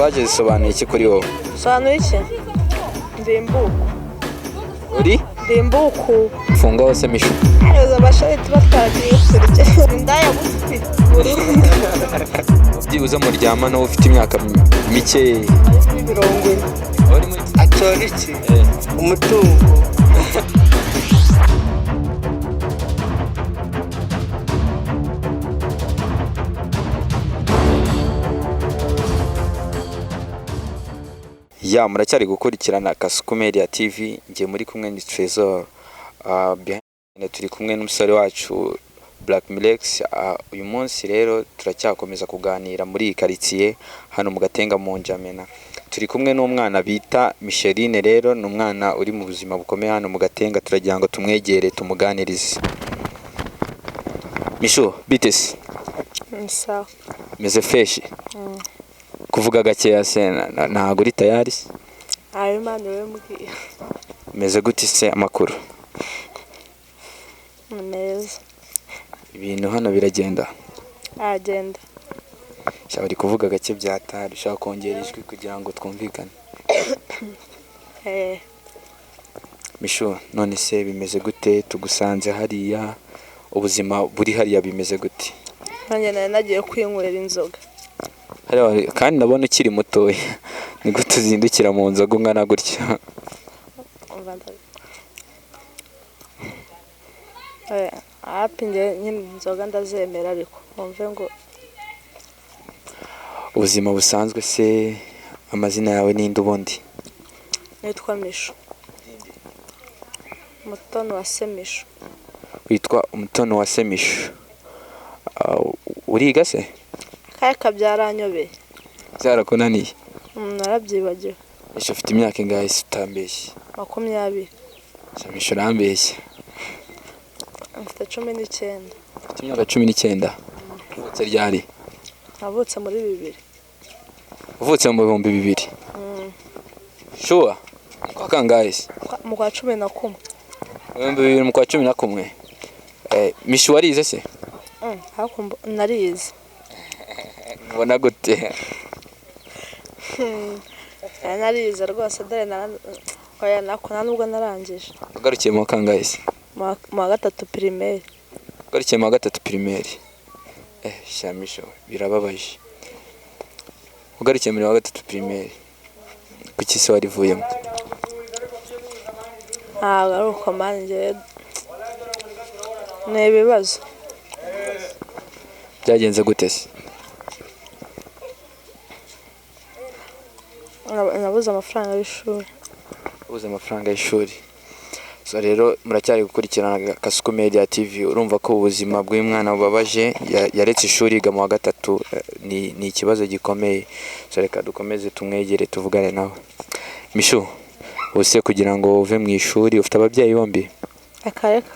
tatuwaje zisobanuye iki kuri wowe? Sobanuye iki? Ndimbuku. Uri? Ndimbuku. Funga hose Mishu. Ayoza abashari tuba twagiye kurya. Indaya gufi. Byibuze muryama no ufite imyaka mike. 40. Uri muri atora iki? Umutungo. Ya muracyari gukurikirana Kasuku Media TV, ngiye muri kumwe ni Trésor. Turi kumwe n'umusore wacu Black Milex. Uyu munsi rero turacyakomeza kuganira muri iyi quartier hano mu Gatenga mu Njamena. Turi kumwe n'umwana bita Micheline, rero n'umwana uri mu buzima bukomeye hano mu Gatenga, turagira ngo tumwegere tumuganirize. Mishu, bitese? Sawa. Meze fresh? Kuvuga gakeya se ntago uri tayari? Ayo mane we mbwiye. Meze gute se amakuru? Neza. Ibintu hano biragenda? Agenda. Cyabari kuvuga gake byatari, ushaka kongera ijwi kugira ngo twumvikane. Mishu, none se bimeze gute? Tugusanze hariya, ubuzima buri hariya bimeze gute? Nanjye nagiye kwinywera inzoga. Kandi nabona ukiri mutoya, ni gute uzindukira mu nzoga ungana gutya? Apinge nyine inzoga ndazemera, ariko wumve ngo ubuzima busanzwe se. Amazina yawe ninde ubundi? nitwa Mishu. Mutoni wa Semishu. Witwa Umutoni wa Semishu. Uriga se? Kaya kabyaranyobeye. Byarakunaniye? Narabyibagiwe. Ese ufite imyaka ingahe se utambeshye? 20. Semishu urambeshye. Mfite 19. Ufite imyaka 19? Uvutse ryari? Navutse muri 2000. Uvutse mu 2000? Sure? Kwa kangahe se? Mu kwa 11. 2000 mu kwa 11? Mishu warize se? Hakumba narize. Mbona gute? Narize rwose dore oya nako nubwo narangije. Ugarukiye mu kangahe se? Mu 3 primaire. Ugarukiye mu 3 primaire? Shamisho birababaje. Ugarukiye muri 3 primaire. Kuki se warivuyemo? Garuka manje. Nebibazo. Byagenze gute se? Nabuze amafaranga y'ishuri. Ubuze amafaranga y'ishuri. So rero muracyari gukurikirana Kasuku Media TV. Urumva ko ubuzima bw'umwana bubabaje, yaretse ishuri yiga mu wa 3. Ni ikibazo gikomeye. So reka dukomeze tumwegere tuvugane nawe. Mishu, use kugira ngo uve mu ishuri ufite ababyeyi bombi? Akareka.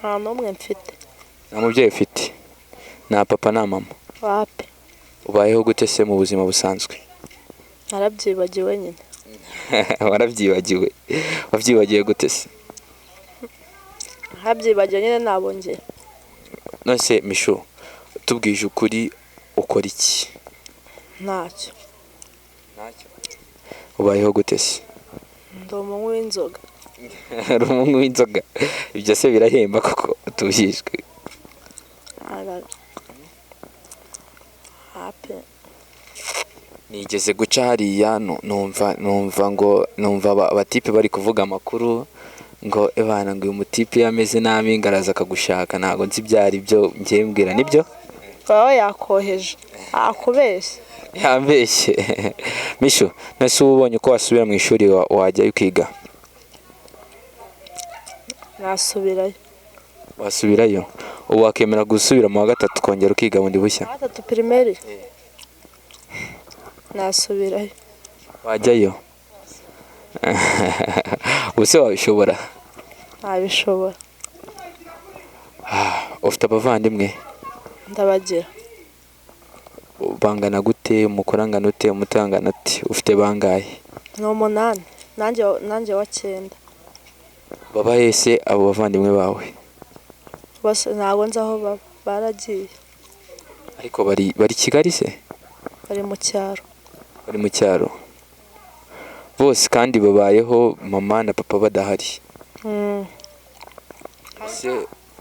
Nta n'umwe mfite. Nta mubyeyi ufite? Na papa na mama? Wapi. Ubayeho gute se mu buzima busanzwe? Narabyibagiwe nyine. Warabyibagiwe? Wabyibagiye gute se? Habyibagiwe nyine nabongeye. None se Mishu, tubwije ukuri ukora iki? Ntacyo. Ubayeho gute se? Ndi umunywi w'inzoga. Umunywi w'inzoga? Ibyo se birahemba koko tubishwe? Nigeze guca hariya numva abatipe bari kuvuga amakuru ngo ebana ngo uyu mutipe yameze nabi ngaraza akagushaka. Ntago nzi byari byo ngiye mbwira nibyo? Wawe yakoheje. Akubeshye. Yambeshye. Mishu, nase ubonye ko wasubira mu ishuri wajya ukiga? Nasubirayo. Wasubirayo? Ubu wakemera gusubira mu wa 3 kongera ukiga bundi bushya? 3 primaire. Nasubirayo. Wajyayo? Ubuse wabishobora? Nabishobora. Ufite abavandimwe? Ndabagira. Bangana gute? Umukorangana ute? Umutangana ati? Ufite bangahe? Ni 8. Nanjye wa 9. Baba hese abo bavandimwe bawe? Bose ntago nzi aho baragiye. Ariko bari Kigali se? Bari mu cyaro. bari mu cyaro bose kandi babayeho mama na papa badahari.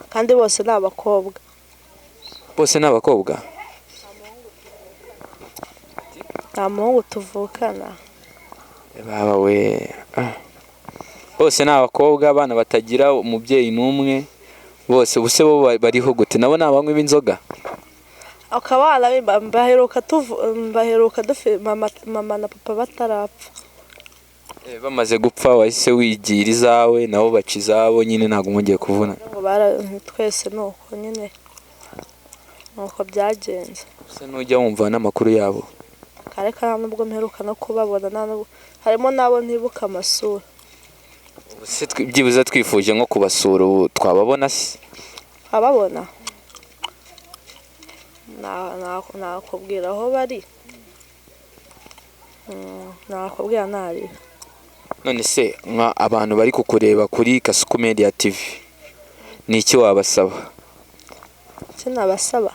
kandi bose ni abakobwa. Bose ni abakobwa? Nta muhungu tuvukana. Baba we. Bose ni abakobwa, abana batagira umubyeyi n'umwe, bose ubuse bo bariho gute? Nabo ni abanywi b'inzoga? Akabana baheruka mama na papa batarapfa. Bamaze gupfa wahise wigira izawe nabo baca izabo nyine ntabwo mwongeye kuvuna? Twese nuko nyine nuko byagenze. Se nujya wumva n'amakuru yabo? Kareka nubwo mperuka no kubabona harimo nabo ntibuka amasura. Se byibuze twifuje nko kubasura ubu twababona se? Ababona nakubwira aho bari. Nakubwira ntari. None se nka abantu bari kukureba kuri Kasuku Media TV ni iki wabasaba? Sinabasaba.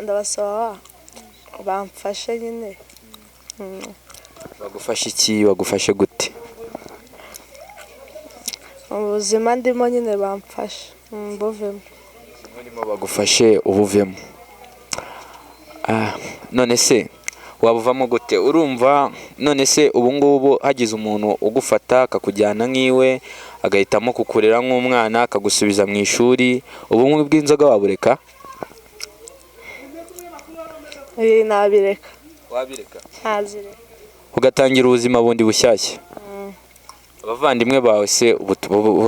Ndabasaba bamfashe nyine. Bagufashe iki? Bagufashe gute? Ubuzima ndimo nyine bamfashe mbuvemo. Urimo bagufashe ubuvemo. None se wabuvamo gute? Urumva none se ubu ngubu hagize umuntu ugufata akakujyana nk'iwe agahitamo kukurera nk'umwana akagusubiza mu ishuri, ubunywi bw'inzoga wabureka? Nabireka. Wabireka? Ntazireka. Ugatangira ubuzima bundi bushyashya. Abavandimwe bawe se ubu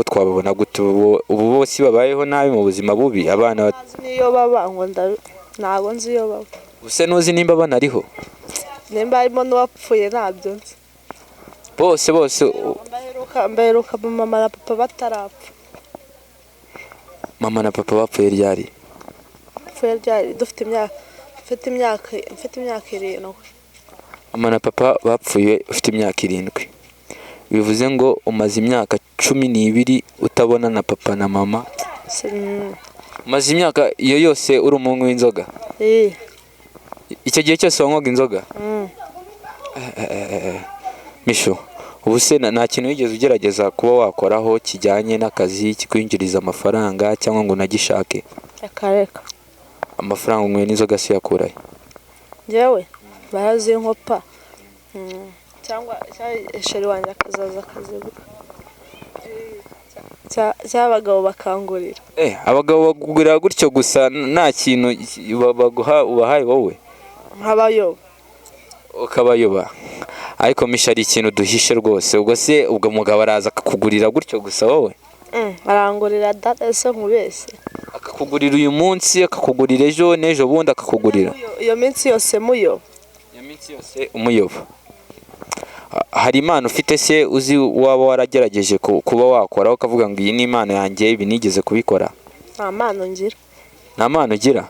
twababona gute? Ubu bose babayeho nabi mu buzima bubi? Abana niyo baba ngo ntabwo nzi iyo baba. Use nuzi nimba banariho? Nimba harimo n'uwapfuye ntabyo nzi. Bose mbaheruka mama na papa batarapfa. Mama na papa bapfuye ryari? Bapfuye ryari mfite imyaka 7. Mama na papa bapfuye ufite imyaka 7. Bivuze ngo umaze imyaka 12 utabona na papa na mama. Umaze imyaka iyo yose uri umunywi w'inzoga? Icyo gihe cyose wanywaga inzoga? Misho, ubu se nta kintu wigeze ugerageza kuba wakoraho kijyanye n'akazi kikwinjiriza amafaranga cyangwa ngo unagishake? Akareka. Amafaranga umwe n'inzoga se yakurahe? Njyewe barazi nkopa. Cyangwa sheri wanjye akazaza akazibuka. Cyabagabo bakangurira. Abagabo bagugurira gutyo gusa nta kintu baguha ubahaye wowe? Nkabayoba. Ukabayoba. Ariko Misha ari ikintu duhishe rwose. Ubwo se ubwo mugabo araza akakugurira gutyo gusa wowe? Arangurira data se nkubese. Akakugurira uyu munsi, akakugurira ejo n'ejo bundi akakugurira. Iyo minsi yose muyoba. Iyo minsi yose umuyoba. Hari impano ufite se uzi waba waragerageje kuba wakora ukavuga ngo iyi ni impano yanjye ibi nigeze kubikora? Nta mpano ngira. Nta mpano ugira?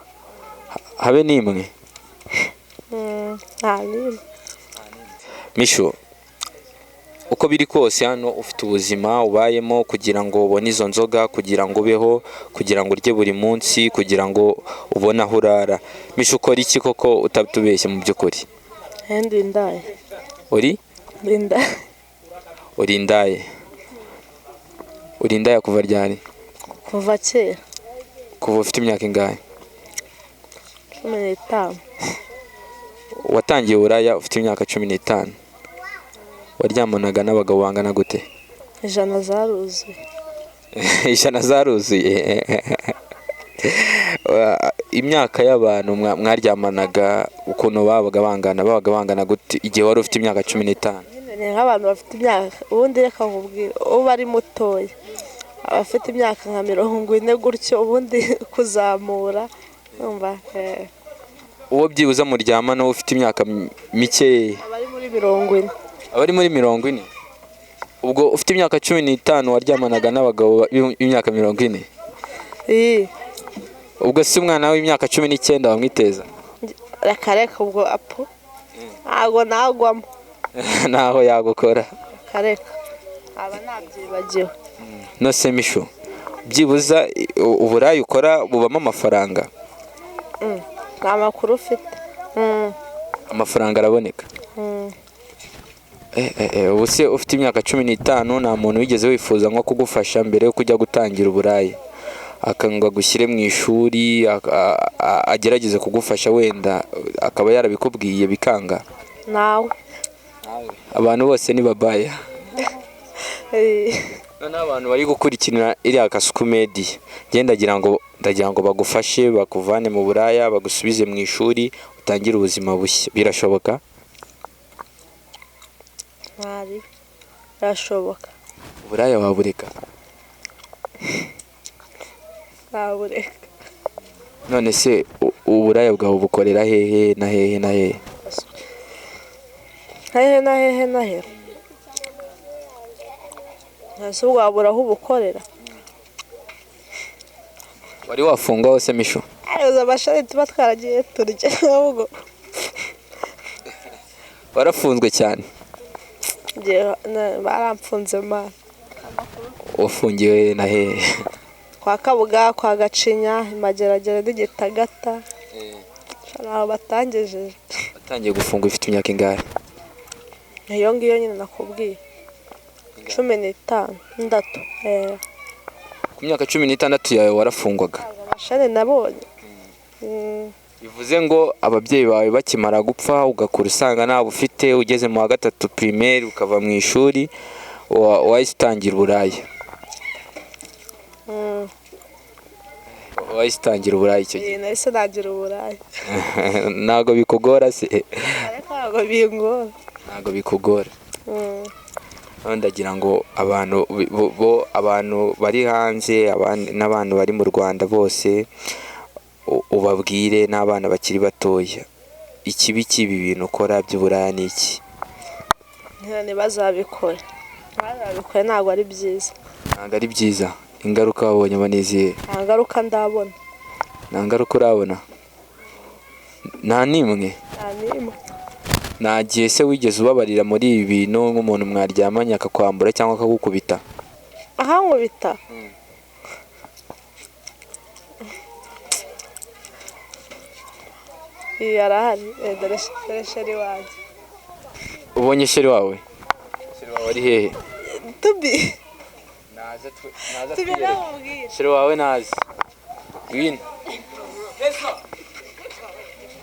Habe n'imwe? Nta n'imwe. Misho, uko biri kose hano ufite ubuzima ubayemo kugira ngo ubone izo nzoga, kugira ngo ubeho, kugira ngo urye buri munsi, kugira ngo ubone aho urara. Misho, ukora iki koko utatubeshye mu by'ukuri? Ndi ndaye. Uri? Linda. Uri indaye? Uri indaya kuva ryari? Kuva kera. Kuva ufite imyaka ingahe? 15. Watangiye uburaya ufite imyaka 15. Waryamanaga n'abagabo bangana gute? 100 zaruzuye. 100 zaruzuye. Imyaka y'abantu mwaryamanaga ukuntu babaga bangana gute igihe wari ufite imyaka 15? Ni nk'abantu bafite imyaka ubundi reka nkubwira ubu ari mutoya. Abafite imyaka nka 40 gutyo ubundi kuzamura numva uwo byibuza muryama no ufite imyaka mike? Abari muri 40. Abari muri 40? Ubwo ufite imyaka 15 waryamanaga n'abagabo b'imyaka 40? Ubwo si umwana w'imyaka 19 wamwiteza? Reka ubwo apo ntago nagwamo. Naho yagukora? Kareka aba nabyibagiwe. No se Misho, byibuza uburaya ukora bubamo amafaranga? nta makuru ufite. Amafaranga araboneka? Ubu se ufite imyaka 15 nta muntu wigeze wifuza nko kugufasha mbere yo kujya gutangira uburaya, akanga gushyire mu ishuri agerageze kugufasha, wenda akaba yarabikubwiye bikanga? Nawe abantu bose ni babaya. None abantu bari gukurikirana iriya Kasuku Media, ndagira ngo bagufashe, bakuvane mu buraya, bagusubize mu ishuri, utangire ubuzima bushya. Birashoboka? Birashoboka. Uburaya wabureka? Wabureka. None se uburaya bwawe bukorera hehe na hehe na hehe? Hehe na hehe na hehe? Ese wabura aho ubukorera? Wari wafunga hose Misho? Ayoza abashari tuba twaragiye turya ahubwo. Warafunzwe cyane? Baramfunze mana. Ufungiwe na hehe? Kwa Kabuga, kwa Gacinya, Mageragere n'Igitagata. Aho batangejeje. Batangiye gufungwa ifite imyaka ingahe? Iyo ngiyo nyine nakubwiye. 15. Ku myaka 16 yawe warafungwaga? Abashari nabonye. Bivuze ngo ababyeyi bawe bakimara gupfa ugakura usanga nawe ufite, ugeze mu wa 3 primaire ukava mu ishuri, wahise utangira uburaya? Wahise utangira uburaya icyo gihe? Nahise nagira uburaya. Ntago bikugora se? Ntago bingora. Ntago bikugora? Ndagira ngo abantu bari hanze n'abantu bari mu Rwanda bose ubabwire, n'abana bakiri batoya, ikibi cy'ibi bintu ukora by'uburaya ni iki? Bazabikora ntabwo ari byiza. Ntabwo ari byiza? Ingaruka wabonye maniziye? Nta ngaruka ndabona. Nta ngaruka urabona? Nta nimwe? Nta nimwe. Nta gihe se wigeze ubabarira muri ibi bintu nk'umuntu mwaryamanye akakwambura cyangwa akagukubita? Aha nkubita? Yarahari. Dore sheri wanjye. Ubonye sheri wawe? Sheri wawe ari hehe? Tubi. Naza sheri wawe nazi. Ngwino.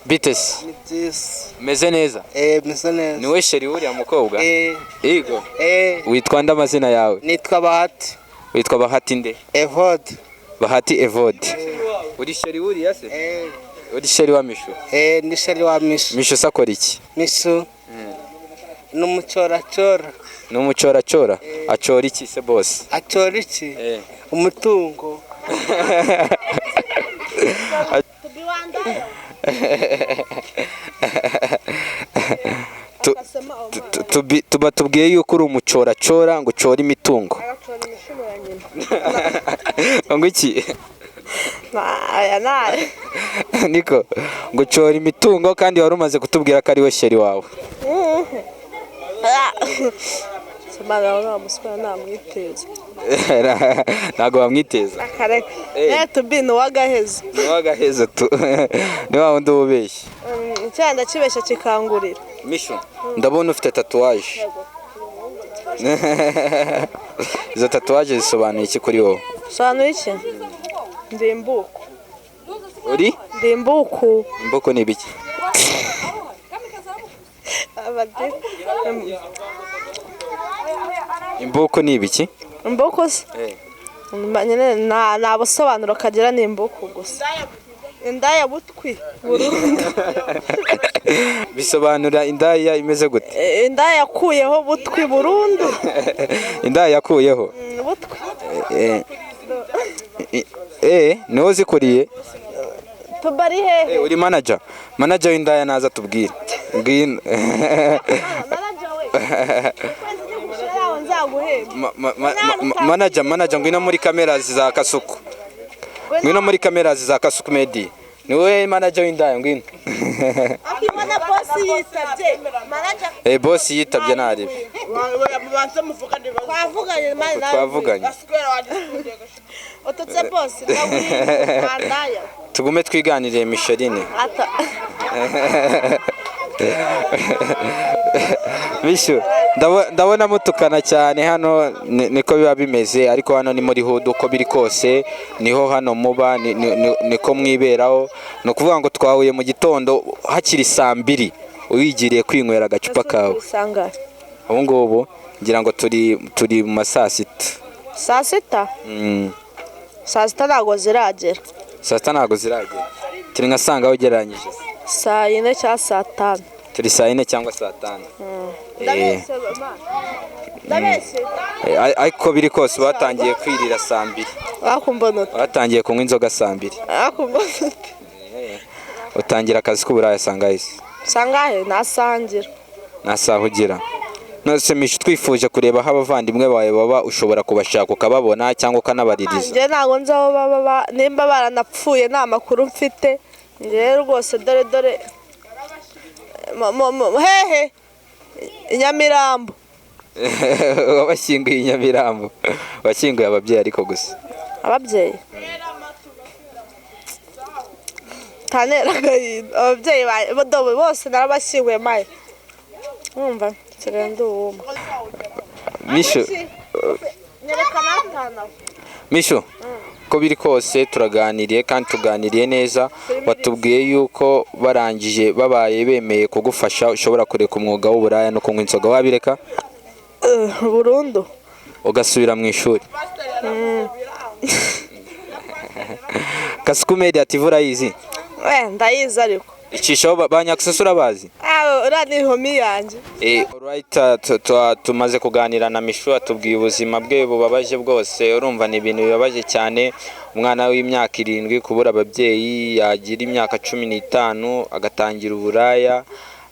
Bitesi? Meze neza? Meze neza. Niwe sheri uriya mukobwa? Yego. Witwa nde amazina yawe? Nitwa Bahati. Witwa Bahati nde? Evode. Bahati Evode. Uri sheri uriya se? Uri sheri wa Misho? Ni sheri wa Misho. Misho sakora iki? Misho n'umucoracora. N'umucoracora? Acora iki se boss? Acora iki? Umutungo. Tuba tubwiye yuko uri umucoracora ngo ucora imitungo. Ngo iki? Niko ngo ucora imitungo, kandi wari umaze kutubwira ko ari we sheri wawe. Ntago bamwiteza? Tubi ni uw'agaheza. Ni uw'agaheza tu. Ni wa wundi ubeshya. Cyanda kibeshya kikangurira. Misho, ndabona ufite tatuwaje. Izo tatuwaje zisobanuye iki kuri wowe? Sobanuye iki? Ndi imbuku. Uri? Ndi imbuku. Imbuku ni ibiki? Imbuku ni ibiki? Imbuku se? Nta busobanuro kagira, ni imbuku gusa. Indaya butwi burundu. Bisobanura indaya imeze gute? Indaya yakuyeho butwi burundu. Indaya yakuyeho? Butwi. Niwe uzikuriye? Tubari hehe? Uri manager? Manager w'indaya naza tubwire. Ngwino. Manager ngwino muri kamera za Kasuku. Ngwino muri kamera za Kasuku Media. Ni wowe manager w'indaya ngwino. akimana boss yitabye manager Boss yitabye nari. mubanze muvugane twavuganye mani nawe Twavuganye. ototse boss ndawindaya Tugume twiganirire Micheline. ata Mishu ndabona mutukana cyane hano niko biba bimeze ariko hano ni muri Hood uko biri kose niho hano muba niko mwiberaho no kuvuga ngo twahuye mu gitondo hakiri saa 2 uyigiriye kwinywera agacupa kawe usanga ubu ngubu ngira ngo turi mu masaa 6 saa 6 saa 6 ntago ziragera saa 6 ntago ziragera turi ngasanga ugereranyije saa 4 cyangwa saa 5 turi saa 4 cyangwa saa 5 ndabese ariko biri kose batangiye kwirira saa 2 akumbona batangiye kunywa inzoga saa 2 akumbona utangira akazi k'uburaya sangahise sangahe nasangira nasahugira nose Mishu twifuje kureba aho abavandimwe bawe baba ushobora kubashaka ukababona cyangwa ukanabaririza nje ntago nzaho baba nimba baranapfuye nta makuru mfite nje rwose dore hehe Inyamirambo wabashyinguye Inyamirambo washyinguye ababyeyi ariko gusa ababyeyi tanera gahinda ababyeyi badobe bose narabashyinguye maye numva kirende uwuma Mishu nyerekana atana Mishu ko biri kose turaganiriye kandi tuganiriye neza watubwiye yuko barangije babaye bemeye kugufasha ushobora kureka umwuga w'uburaya no kunywa inzoga wabireka burundu ugasubira mu ishuri Kasuku Media TV urayizi ndayizi ariko icishaho banyakusura bazi urani homi yanje alright tumaze kuganira na Mishu atubwiye ubuzima bwe bubabaje bwose urumva ni ibintu bibabaje cyane umwana w'imyaka 7 kubura ababyeyi yagira imyaka 15 agatangira uburaya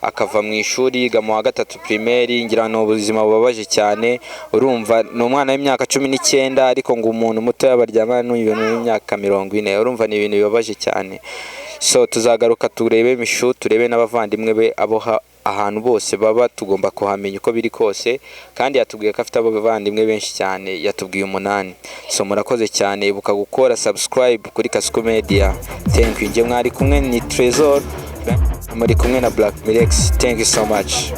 akava mu ishuri yiga mu wa 3 primaire ngira no ubuzima bubabaje cyane urumva ni umwana w'imyaka 19 ariko ngo umuntu muto yabaryamana n'ibintu w'imyaka 40 urumva ni ibintu bibabaje cyane so tuzagaruka turebe Mishu turebe n'abavandimwe be abo ahantu bose baba tugomba kuhamenya uko biri kose kandi yatubwiye ko afite abavandimwe benshi cyane yatubwiye 8 so murakoze cyane ibuka gukora subscribe kuri Kasuku Media thank you nje mwari kumwe ni Trezor muri kumwe na Black Milex thank you so much